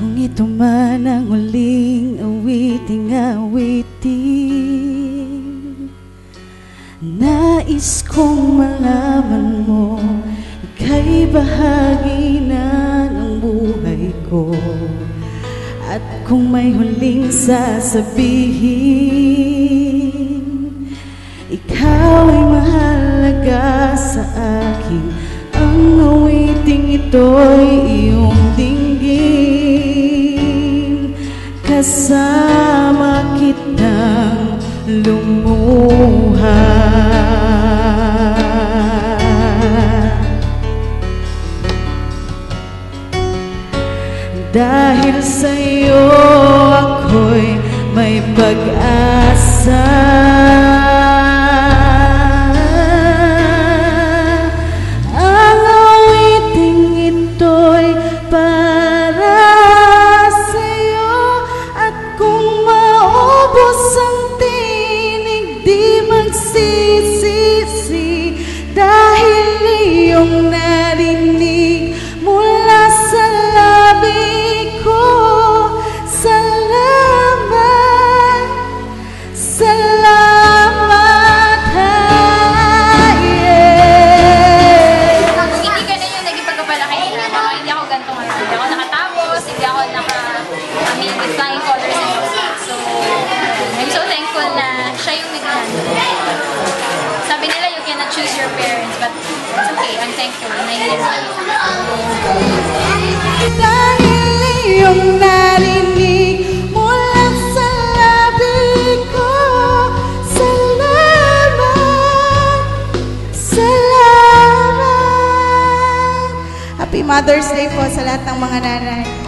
Kung ito man ang huling awiting nais kong malaman mo, ika'y bahagi na ng buhay ko. At kung may huling sasabihin, ikaw ay mahalaga sa akin. Ang awiting ito'y iyong dinggin, kasama kitang lumuha. Dahil sa'yo ako'y may pag-asa. Ang awiting ito'y para sa'yo. At kung maubos ang tinig, di magsisisi, dahil iyong narinig mula sa labi ko. Salamat, salamat, Kung hindi ka na yung naging pagpapalaki nila, baka hindi ako ganito ngayon. Hindi ako nakatapos, hindi ako naka-amin with flying colors and all. So, I'm so thankful na siya yung bigyan. Sabi nila you cannot choose your parents, but it's okay. I'm thankful na hindi mo. Dahil iyong narinig mula sa labi ko. Salamat, salamat. Happy Mother's Day po sa lahat ng mga nanay.